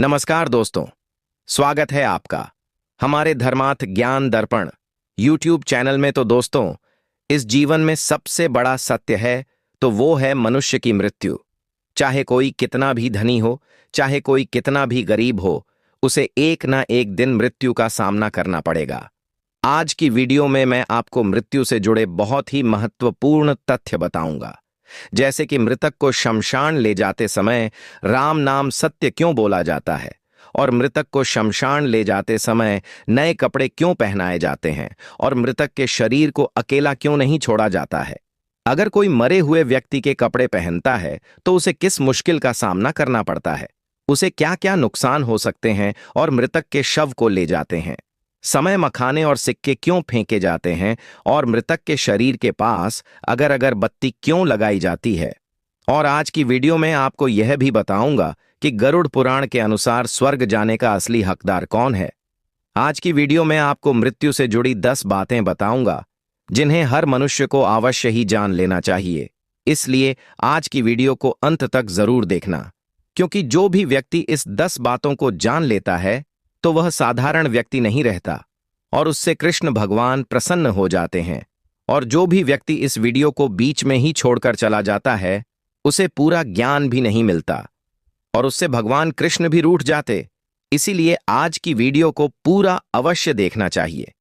नमस्कार दोस्तों, स्वागत है आपका हमारे धर्मार्थ ज्ञान दर्पण YouTube चैनल में। तो दोस्तों, इस जीवन में सबसे बड़ा सत्य है तो वो है मनुष्य की मृत्यु। चाहे कोई कितना भी धनी हो, चाहे कोई कितना भी गरीब हो, उसे एक ना एक दिन मृत्यु का सामना करना पड़ेगा। आज की वीडियो में मैं आपको मृत्यु से जुड़े बहुत ही महत्वपूर्ण तथ्य बताऊंगा, जैसे कि मृतक को शमशान ले जाते समय राम नाम सत्य क्यों बोला जाता है, और मृतक को शमशान ले जाते समय नए कपड़े क्यों पहनाए जाते हैं, और मृतक के शरीर को अकेला क्यों नहीं छोड़ा जाता है। अगर कोई मरे हुए व्यक्ति के कपड़े पहनता है तो उसे किस मुश्किल का सामना करना पड़ता है, उसे क्या क्या नुकसान हो सकते हैं, और मृतक के शव को ले जाते हैं समय मखाने और सिक्के क्यों फेंके जाते हैं, और मृतक के शरीर के पास अगर अगरबत्ती क्यों लगाई जाती है। और आज की वीडियो में आपको यह भी बताऊंगा कि गरुड़ पुराण के अनुसार स्वर्ग जाने का असली हकदार कौन है। आज की वीडियो में आपको मृत्यु से जुड़ी 10 बातें बताऊंगा जिन्हें हर मनुष्य को अवश्य ही जान लेना चाहिए। इसलिए आज की वीडियो को अंत तक जरूर देखना, क्योंकि जो भी व्यक्ति इस 10 बातों को जान लेता है तो वह साधारण व्यक्ति नहीं रहता और उससे कृष्ण भगवान प्रसन्न हो जाते हैं। और जो भी व्यक्ति इस वीडियो को बीच में ही छोड़कर चला जाता है उसे पूरा ज्ञान भी नहीं मिलता और उससे भगवान कृष्ण भी रूठ जाते। इसीलिए आज की वीडियो को पूरा अवश्य देखना चाहिए।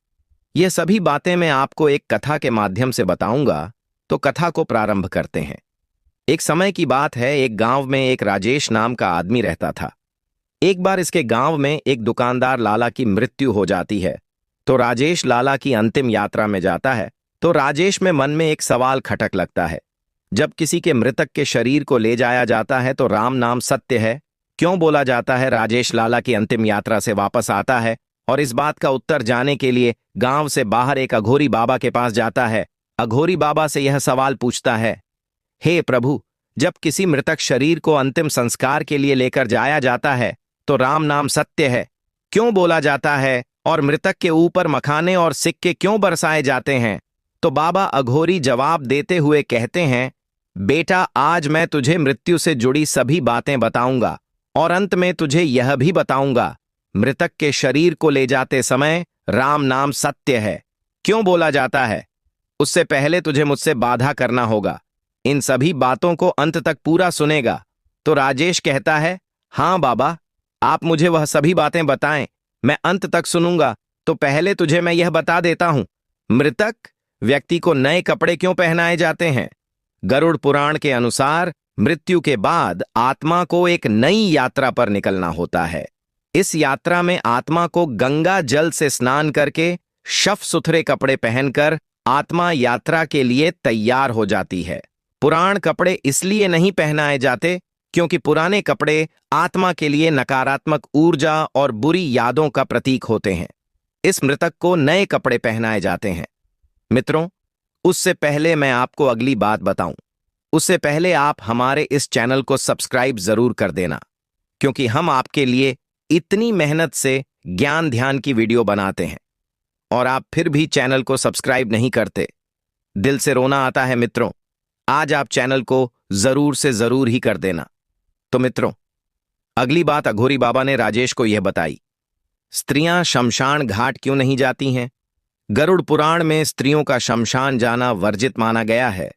ये सभी बातें मैं आपको एक कथा के माध्यम से बताऊंगा, तो कथा को प्रारंभ करते हैं। एक समय की बात है, एक गांव में एक राजेश नाम का आदमी रहता था। एक बार इसके गांव में एक दुकानदार लाला की मृत्यु हो जाती है, तो राजेश लाला की अंतिम यात्रा में जाता है। तो राजेश में मन में एक सवाल खटक लगता है, जब किसी के मृतक के शरीर को ले जाया जाता है तो राम नाम सत्य है क्यों बोला जाता है। राजेश लाला की अंतिम यात्रा से वापस आता है और इस बात का उत्तर जाने के लिए गांव से बाहर एक अघोरी बाबा के पास जाता है। अघोरी बाबा से यह सवाल पूछता है, हे प्रभु, जब किसी मृतक शरीर को अंतिम संस्कार के लिए लेकर जाया जाता है तो राम नाम सत्य है क्यों बोला जाता है, और मृतक के ऊपर मखाने और सिक्के क्यों बरसाए जाते हैं। तो बाबा अघोरी जवाब देते हुए कहते हैं, बेटा, आज मैं तुझे मृत्यु से जुड़ी सभी बातें बताऊंगा और अंत में तुझे यह भी बताऊंगा, मृतक के शरीर को ले जाते समय राम नाम सत्य है क्यों बोला जाता है। उससे पहले तुझे मुझसे बाधा करना होगा, इन सभी बातों को अंत तक पूरा सुनेगा। तो राजेश कहता है, हाँ बाबा, आप मुझे वह सभी बातें बताएं, मैं अंत तक सुनूंगा। तो पहले तुझे मैं यह बता देता हूं, मृतक व्यक्ति को नए कपड़े क्यों पहनाए जाते हैं। गरुड़ पुराण के अनुसार मृत्यु के बाद आत्मा को एक नई यात्रा पर निकलना होता है। इस यात्रा में आत्मा को गंगा जल से स्नान करके शफ सुथरे कपड़े पहनकर आत्मा यात्रा के लिए तैयार हो जाती है। पुराण कपड़े इसलिए नहीं पहनाए जाते क्योंकि पुराने कपड़े आत्मा के लिए नकारात्मक ऊर्जा और बुरी यादों का प्रतीक होते हैं। इस मृतक को नए कपड़े पहनाए जाते हैं। मित्रों, उससे पहले मैं आपको अगली बात बताऊं, उससे पहले आप हमारे इस चैनल को सब्सक्राइब जरूर कर देना, क्योंकि हम आपके लिए इतनी मेहनत से ज्ञान ध्यान की वीडियो बनाते हैं और आप फिर भी चैनल को सब्सक्राइब नहीं करते। दिल से रोना आता है मित्रों। आज आप चैनल को जरूर से जरूर ही कर देना। तो मित्रों, अगली बात अघोरी बाबा ने राजेश को यह बताई, स्त्रियां शमशान घाट क्यों नहीं जाती हैं। गरुड़ पुराण में स्त्रियों का शमशान जाना वर्जित माना गया है।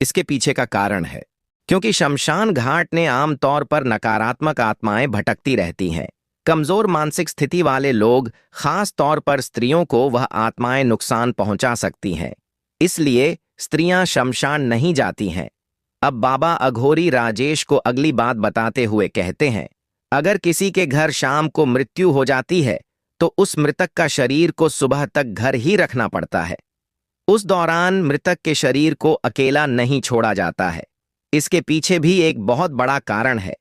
इसके पीछे का कारण है क्योंकि शमशान घाट ने आमतौर पर नकारात्मक आत्माएं भटकती रहती हैं। कमजोर मानसिक स्थिति वाले लोग, खास तौर पर स्त्रियों को वह आत्माएं नुकसान पहुंचा सकती हैं। इसलिए स्त्रियां शमशान नहीं जाती हैं। अब बाबा अघोरी राजेश को अगली बात बताते हुए कहते हैं, अगर किसी के घर शाम को मृत्यु हो जाती है तो उस मृतक का शरीर को सुबह तक घर ही रखना पड़ता है। उस दौरान मृतक के शरीर को अकेला नहीं छोड़ा जाता है। इसके पीछे भी एक बहुत बड़ा कारण है।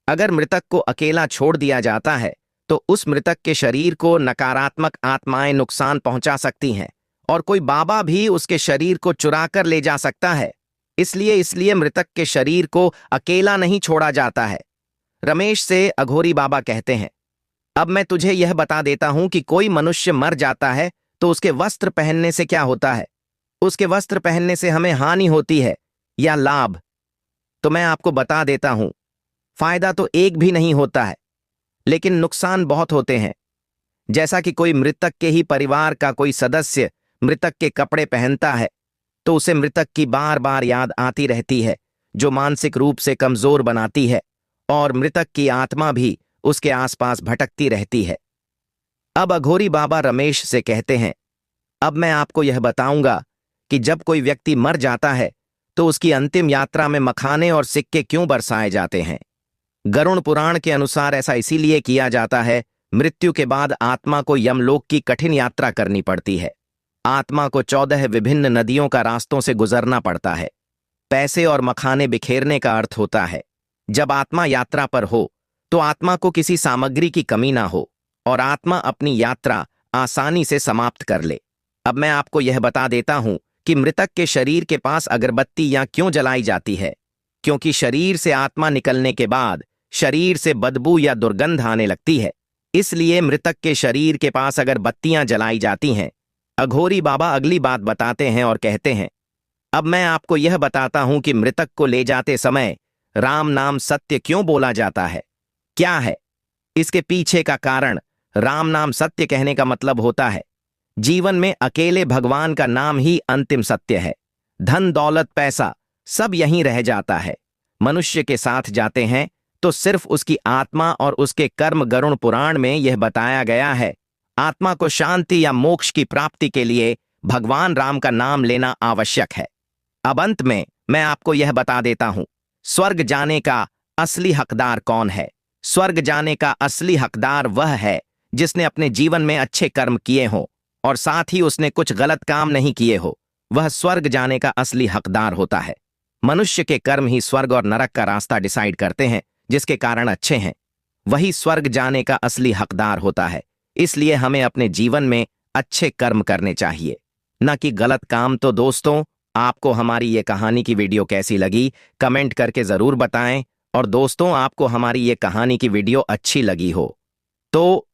अगर मृतक को अकेला छोड़ दिया जाता है तो उस मृतक के शरीर को नकारात्मक आत्माएं नुकसान पहुंचा सकती हैं और कोई बाबा भी उसके शरीर को चुरा कर ले जा सकता है। इसलिए मृतक के शरीर को अकेला नहीं छोड़ा जाता है। रमेश से अघोरी बाबा कहते हैं, अब मैं तुझे यह बता देता हूं कि कोई मनुष्य मर जाता है तो उसके वस्त्र पहनने से क्या होता है। उसके वस्त्र पहनने से हमें हानि होती है या लाभ। तो मैं आपको बता देता हूं, फायदा तो एक भी नहीं होता है। लेकिन नुकसान बहुत होते हैं। जैसा कि कोई मृतक के ही परिवार का कोई सदस्य मृतक के कपड़े पहनता है तो उसे मृतक की बार बार याद आती रहती है, जो मानसिक रूप से कमजोर बनाती है, और मृतक की आत्मा भी उसके आसपास भटकती रहती है। अब अघोरी बाबा रमेश से कहते हैं, अब मैं आपको यह बताऊंगा कि जब कोई व्यक्ति मर जाता है तो उसकी अंतिम यात्रा में मखाने और सिक्के क्यों बरसाए जाते हैं। गरुड़ पुराण के अनुसार ऐसा इसीलिए किया जाता है, मृत्यु के बाद आत्मा को यमलोक की कठिन यात्रा करनी पड़ती है। आत्मा को 14 विभिन्न नदियों का रास्तों से गुजरना पड़ता है। पैसे और मखाने बिखेरने का अर्थ होता है जब आत्मा यात्रा पर हो तो आत्मा को किसी सामग्री की कमी ना हो और आत्मा अपनी यात्रा आसानी से समाप्त कर ले। अब मैं आपको यह बता देता हूं कि मृतक के शरीर के पास अगरबत्तियां क्यों जलाई जाती है। क्योंकि शरीर से आत्मा निकलने के बाद शरीर से बदबू या दुर्गंध आने लगती है, इसलिए मृतक के शरीर के पास अगरबत्तियां जलाई जाती हैं। अघोरी बाबा अगली बात बताते हैं और कहते हैं, अब मैं आपको यह बताता हूं कि मृतक को ले जाते समय राम नाम सत्य क्यों बोला जाता है, क्या है इसके पीछे का कारण। राम नाम सत्य कहने का मतलब होता है जीवन में अकेले भगवान का नाम ही अंतिम सत्य है। धन दौलत पैसा सब यहीं रह जाता है, मनुष्य के साथ जाते हैं तो सिर्फ उसकी आत्मा और उसके कर्म। गरुड़ पुराण में यह बताया गया है, आत्मा को शांति या मोक्ष की प्राप्ति के लिए भगवान राम का नाम लेना आवश्यक है। अब अंत में मैं आपको यह बता देता हूं, स्वर्ग जाने का असली हकदार कौन है। स्वर्ग जाने का असली हकदार वह है जिसने अपने जीवन में अच्छे कर्म किए हों और साथ ही उसने कुछ गलत काम नहीं किए हो। वह स्वर्ग जाने का असली हकदार होता है। मनुष्य के कर्म ही स्वर्ग और नरक का रास्ता डिसाइड करते हैं, जिसके कारण अच्छे हैं वही स्वर्ग जाने का असली हकदार होता है। इसलिए हमें अपने जीवन में अच्छे कर्म करने चाहिए, न कि गलत काम। तो दोस्तों, आपको हमारी ये कहानी की वीडियो कैसी लगी कमेंट करके जरूर बताएं। और दोस्तों, आपको हमारी ये कहानी की वीडियो अच्छी लगी हो तो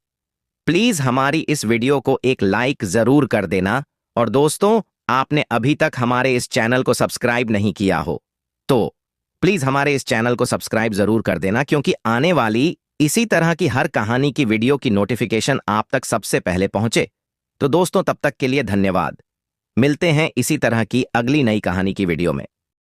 प्लीज हमारी इस वीडियो को एक लाइक जरूर कर देना। और दोस्तों, आपने अभी तक हमारे इस चैनल को सब्सक्राइब नहीं किया हो तो प्लीज हमारे इस चैनल को सब्सक्राइब जरूर कर देना, क्योंकि आने वाली इसी तरह की हर कहानी की वीडियो की नोटिफिकेशन आप तक सबसे पहले पहुंचे। तो दोस्तों, तब तक के लिए धन्यवाद। मिलते हैं इसी तरह की अगली नई कहानी की वीडियो में।